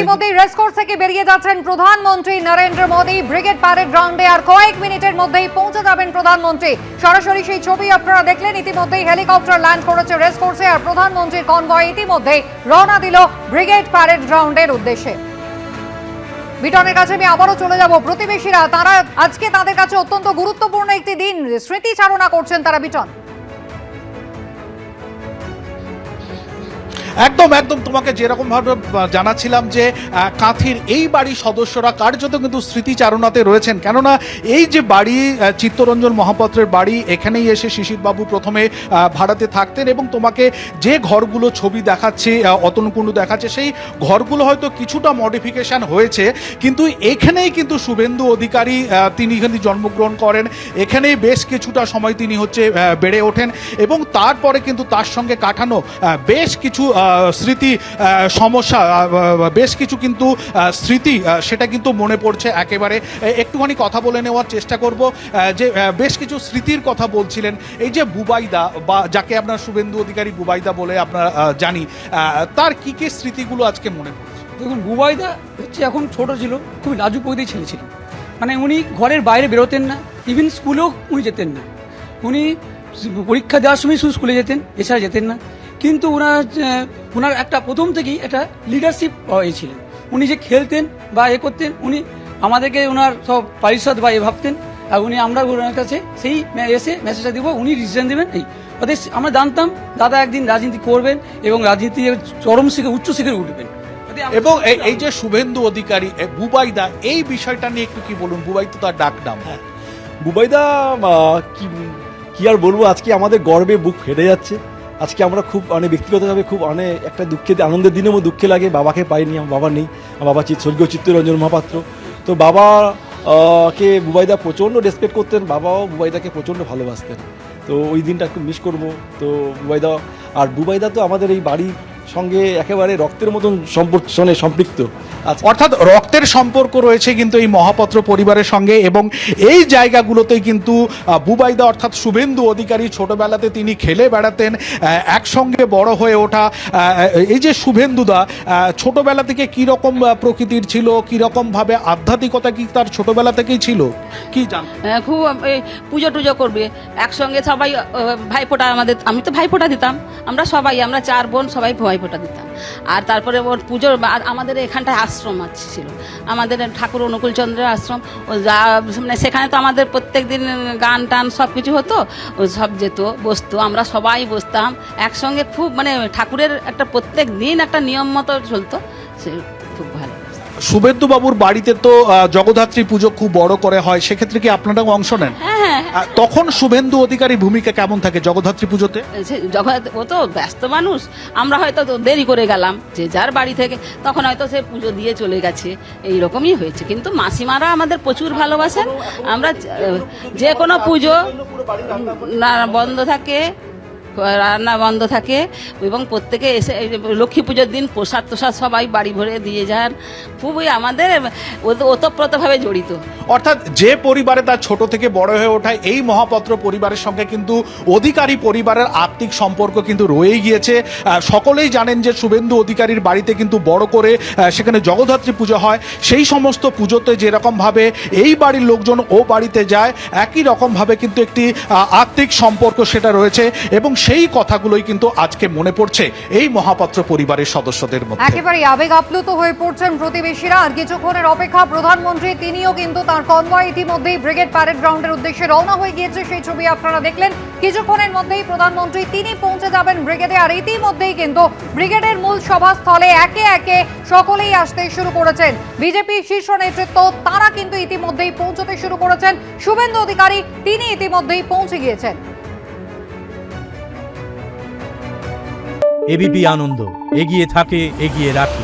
ইতিমধ্যেই রেসকোর্স থেকে বেরিয়ে যাচ্ছেন প্রধানমন্ত্রী নরেন্দ্র মোদী ব্রিগেড প্যারেড গ্রাউন্ডে। আর কয়েক মিনিটের মধ্যেই পৌঁছে যাবেন প্রধানমন্ত্রী। সরাসরি সেই ছবি আপনারা দেখলেন। ইতিমধ্যেই হেলিকপ্টার ল্যান্ড করেছে রেসকোর্সে, আর প্রধানমন্ত্রীর কনভয় ইতিমধ্যেই রওনা দিল ব্রিগেড প্যারেড গ্রাউন্ডের উদ্দেশ্যে। বিটনের কাছে আমি আবারও চলে যাব। প্রতিবেশীরা তারা আজকে তাদের কাছে অত্যন্ত গুরুত্বপূর্ণ একটি দিন, স্মৃতিচারণা করছেন তারা। বিটন, একদম একদম তোমাকে যেরকম ভাবে জানাচ্ছিলাম যে কাঁথির এই বাড়ির সদস্যরা কার্যত কিন্তু স্মৃতিচারণাতে রয়েছেন। কেননা এই যে বাড়ি চিত্তরঞ্জন মহাপাত্রের বাড়ি, এখানেই এসে শিশিরবাবু প্রথমে ভাড়াতে থাকতেন এবং তোমাকে যে ঘরগুলো ছবি দেখাচ্ছে, অতন কুণ্ডু দেখাচ্ছে, সেই ঘরগুলো হয়তো কিছুটা মডিফিকেশন হয়েছে, কিন্তু এখানেই কিন্তু শুভেন্দু অধিকারী তিনি এখানে জন্মগ্রহণ করেন, এখানেই বেশ কিছুটা সময় তিনি বেড়ে ওঠেন এবং তারপরে কিন্তু তার সঙ্গে কাটানো বেশ কিছু স্মৃতি সমস্যা, বেশ কিছু কিন্তু স্মৃতি সেটা কিন্তু মনে পড়ছে একেবারে। একটুখানি কথা বলে নেওয়ার চেষ্টা করব যে বেশ কিছু স্মৃতির কথা বলছিলেন। এই যে বুবাইদা, বা যাকে আপনার শুভেন্দু অধিকারী বুবাইদা বলে আপনারা জানি, তার কি কি স্মৃতিগুলো আজকে মনে পড়ছে? দেখুন, বুবাইদা হচ্ছে এখন ছোট ছিল, খুবই লাজুক প্রকৃতির ছেলে ছিলেন। মানে উনি ঘরের বাইরে বেরোতেন না, ইভেন স্কুলেও উনি যেতেন না। উনি পরীক্ষা দেওয়ার সময় শুধু স্কুলে যেতেন, এছাড়া যেতেন না। কিন্তু ওনার একটা প্রথম থেকেই একটা লিডারশিপ ছিলেন। উনি যে খেলতেন বা করতেন, উনি আমাদেরকে ওনার সব পারিষদ বা ভাবতেন, আর আমরা ওনার কাছে সেই এসে মেসেজটা দিব, উনি ডিসিশন দেবেন। এই ওদের আমরা জানতাম দাদা একদিন রাজনীতি করবেন এবং রাজনীতি চরম শিখে উচ্চ শিখে উঠবেন। এবং এই যে শুভেন্দু অধিকারী বুবাইদা, এই বিষয়টা নিয়ে একটু কি বলুন। বুবাই তো তার ডাক নাম। বুবাইদা কি আর বলবো, আজকে আমাদের গর্বে বুক ফেটে যাচ্ছে। আজকে আমরা খুব ব্যক্তিগতভাবে খুব একটা আনন্দের দিনেও দুঃখে লাগে। বাবাকে পাইনি, আমার বাবা নেই। আমার বাবা স্বর্গীয় চিত্তরঞ্জন মহাপাত্র। তো বাবা কে বুবাইদা প্রচণ্ড রেসপেক্ট করতেন, বাবাও বুবাইদাকে প্রচণ্ড ভালোবাসতেন। তো ওই দিনটা একটু মিস করবো। তো বুবাইদা তো আমাদের এই বাড়ির সঙ্গে একেবারে রক্তের মতন সম্পৃক্ত। অর্থাৎ রক্তের সম্পর্ক রয়েছে কিন্তু এই মহাপাত্র পরিবারের সঙ্গে, এবং এই জায়গাগুলোতেই কিন্তু বুবাইদা অর্থাৎ শুভেন্দু অধিকারী ছোটবেলাতে তিনি খেলে বেড়াতেন, একসঙ্গে বড় হয়ে ওঠা। এই যে শুভেন্দুদা ছোটবেলা থেকে কীরকম প্রকৃতির ছিল, কীরকম ভাবে আধ্যাত্মিকতা কি তার ছোটবেলা থেকেই ছিল, কি জান? খুব পুজো টুজো করবে একসঙ্গে সবাই। ভাইফোঁটা আমি তো ভাইফোঁটা দিতাম। আমরা 4 বোন সবাই ভাইফোঁটা দিতাম। আর তারপরে ওর পুজোর আমাদের এখানটায় আশ্রম ছিল, আমাদের ঠাকুর অনুকূলচন্দ্রের আশ্রম। মানে সেখানে তো আমাদের প্রত্যেক দিন গান টান সব কিছু হতো, সব যেত, বসতো, আমরা সবাই বসতাম একসঙ্গে। খুব মানে ঠাকুরের একটা প্রত্যেক দিন একটা নিয়ম মতো চলতো, সে খুব ভালো। শুভেন্দু বাবুর বাড়িতে তো জগদ্ধাত্রী পুজো খুব বড় করে হয়, সেক্ষেত্রে কি আপনারাও অংশ নেন? হ্যাঁ। তখন শুভেন্দু অধিকারীর ভূমিকা কেমন থাকে জগদ্ধাত্রী পুজোতে? ও তো ব্যস্ত মানুষ, আমরা হয়তো দেরি করে গেলাম যে যার বাড়ি থেকে, তখন হয়তো সে পুজো দিয়ে চলে গেছে, এইরকমই হয়েছে। কিন্তু মাসিমারা আমাদের প্রচুর ভালোবাসেন। আমরা যে কোনো পুজো বন্ধ থাকে, রান্না বন্ধ থাকে, এবং প্রত্যেকে এসে লক্ষ্মী পুজোর দিন প্রসাদ তোসাদ সবাই বাড়ি ভরে দিয়ে যান। খুবই আমাদের ওতপ্রোতভাবে জড়িত। অর্থাৎ যে পরিবারে তার ছোট থেকে বড় হয়ে ওঠায়, এই মহাপাত্র পরিবারের সঙ্গে কিন্তু অধিকারী পরিবারের আত্মিক সম্পর্ক কিন্তু রয়েই গিয়েছে। সকলেই জানেন যে শুভেন্দু অধিকারীর বাড়িতে কিন্তু বড় করে সেখানে জগদ্ধাত্রী পুজো হয়। সেই সমস্ত পুজোতে যেরকমভাবে এই বাড়ির লোকজন ও বাড়িতে যায়, একই রকমভাবে কিন্তু একটি আত্মিক সম্পর্ক সেটা রয়েছে, এবং সেই কথাগুলোই কিন্তু আজকে মনে পড়ছে এই মহাপাত্র পরিবারের সদস্যদের মধ্যে। একেবারে আবেগ আপ্লুত হয়ে পড়ছেন প্রতিবেশীরা। আর কিছুক্ষণের অপেক্ষা, প্রধানমন্ত্রী তিনিও কিন্তু তার কনভয় ইতিমধ্যেই ব্রিগেড প্যারেড গ্রাউন্ডের উদ্দেশ্যে রওনা হয়ে গিয়েছে। সেই ছবি আপনারা দেখলেন। কিছুক্ষণের মধ্যেই প্রধানমন্ত্রী তিনি পৌঁছে যাবেন ব্রিগেডে। আর ইতিমধ্যেই কিন্তু ব্রিগেডের মূল সভাস্থলে একে একে সকলেই আসতে শুরু করেছেন। বিজেপি শীর্ষ নেতৃত্ব তারা কিন্তু ইতিমধ্যেই পৌঁছতে শুরু করেছেন। শুভেন্দু অধিকারী তিনি ইতিমধ্যেই পৌঁছে গিয়েছেন। এবিপি আনন্দ, এগিয়ে থাকে, এগিয়ে রাখে।